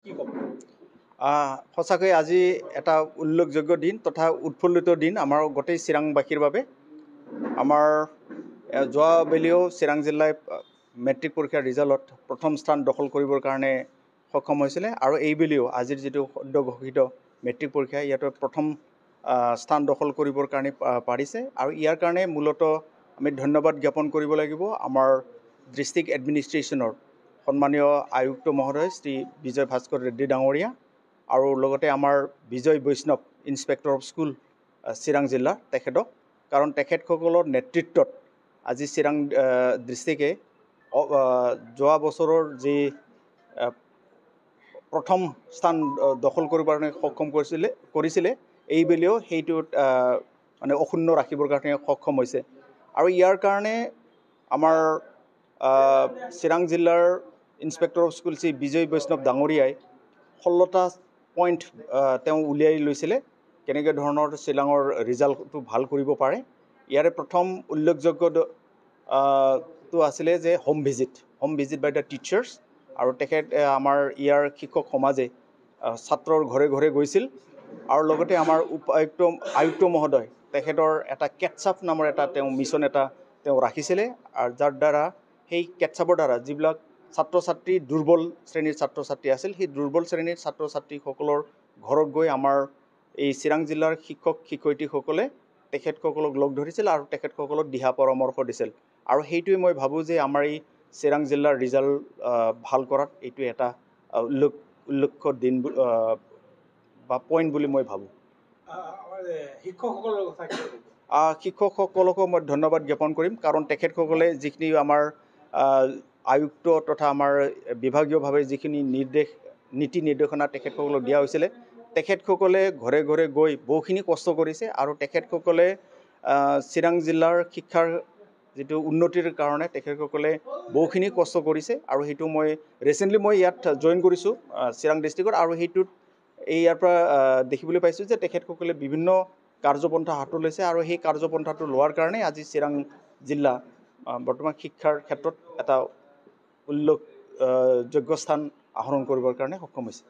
কি ক'ব? সঁচাকৈ আজি এটা উল্লেখযোগ্য দিন তথা উৎফুল্লিত দিন আমাৰ গোটেই চিৰাংবাসীৰ বাবে। আমাৰ যোৱাবেলিও চিৰাং জিলাই মেট্ৰিক পৰীক্ষাৰ ৰিজাল্টত প্ৰথম স্থান দখল কৰিবৰ কাৰণে সক্ষম হৈছিলে আৰু এইবেলিও আজিৰ যিটো সদ্য ঘোষিত মেট্ৰিক পৰীক্ষা ইয়াতে প্ৰথম স্থান দখল কৰিবৰ কাৰণে পাৰিছে আৰু ইয়াৰ কাৰণে মূলতঃ আমি ধন্যবাদ জ্ঞাপন কৰিব লাগিব আমাৰ ডিষ্ট্ৰিক্ট এডমিনিষ্ট্ৰেশ্যনৰ সন্মানীয় আয়ুক্ত মহোদয় শ্ৰী বিজয় ভাস্কৰ ৰেড্ডি ডাঙৰীয়া আৰু লগতে আমাৰ বিজয় বৈষ্ণৱ ইনস্পেক্টৰ অফ স্কুল চিৰাং জিলা তেখেতক, কাৰণ তেখেতসকলৰ নেতৃত্বত আজি চিৰাং ডিষ্ট্ৰিক্টে যোৱা বছৰৰ যি প্ৰথম স্থান দখল কৰিবৰ কাৰণে সক্ষম কৰিছিলে এইবেলিও সেইটোত মানে অক্ষুণ্ণ ৰাখিবৰ কাৰণে সক্ষম হৈছে আৰু ইয়াৰ কাৰণে আমাৰ চিৰাং জিলাৰ ইনস্পেক্টৰ অফ স্কুল শ্ৰী বিজয় বৈষ্ণৱ ডাঙৰীয়াই 16টা পইণ্ট তেওঁ উলিয়াই লৈছিলে কেনেকৈ ধৰণৰ চিৰাঙৰ ৰিজাল্টটো ভাল কৰিব পাৰে। ইয়াৰে প্ৰথম উল্লেখযোগ্যটো আছিলে যে home visit by the teachers আৰু তেখেত আমাৰ ইয়াৰ শিক্ষক সমাজে ছাত্ৰৰ ঘৰে ঘৰে গৈছিল আৰু লগতে আমাৰ আয়ুক্ত মহোদয় তেখেতৰ এটা কেটছআপ নামৰ এটা তেওঁ মিছন এটা তেওঁ ৰাখিছিলে আৰু যাৰ দ্বাৰা সেই কেটছআপৰ দ্বাৰা যিবিলাক ছাত্ৰ ছাত্ৰী দুৰ্বল শ্ৰেণীৰ ছাত্ৰ ছাত্ৰী আছিল সেই দুৰ্বল শ্ৰেণীৰ ছাত্ৰ ছাত্ৰীসকলৰ ঘৰত গৈ আমাৰ এই চিৰাং জিলাৰ শিক্ষক শিক্ষয়িত্ৰীসকলে তেখেতসকলক লগ ধৰিছিল আৰু তেখেতসকলক দিহা পৰামৰ্শ দিছিল আৰু সেইটোৱে মই ভাবোঁ যে আমাৰ এই চিৰাং জিলাৰ ৰিজাল্ট ভাল কৰাত এইটো এটা উল্লেখ্য দিন বা পইণ্ট বুলি মই ভাবোঁ। শিক্ষকসকলৰ কথা কি ক'ব? শিক্ষকসকলকো মই ধন্যবাদ জ্ঞাপন কৰিম কাৰণ তেখেতসকলে যিখিনি আমাৰ আয়ুক্ত তথা আমাৰ বিভাগীয়ভাৱে যিখিনি নীতি নিৰ্দেশনা তেখেতসকলক দিয়া হৈছিলে তেখেতসকলে ঘৰে ঘৰে গৈ বহুখিনি কষ্ট কৰিছে আৰু তেখেতসকলে চিৰাং জিলাৰ শিক্ষাৰ যিটো উন্নতিৰ কাৰণে তেখেতসকলে বহুখিনি কষ্ট কৰিছে আৰু সেইটো মই ৰিচেণ্টলি মই ইয়াত জইন কৰিছোঁ চিৰাং ডিষ্ট্ৰিক্টত আৰু সেইটোত ইয়াৰ পৰা দেখিবলৈ পাইছোঁ যে তেখেতসকলে বিভিন্ন কাৰ্যপন্থা হাতত লৈছে আৰু সেই কাৰ্যপন্থাটো লোৱাৰ কাৰণে আজি চিৰাং জিলা বৰ্তমান শিক্ষাৰ ক্ষেত্ৰত এটা উল্লেখযোগ্য স্থান আহৰণ কৰিবৰ কাৰণে সক্ষম হৈছে।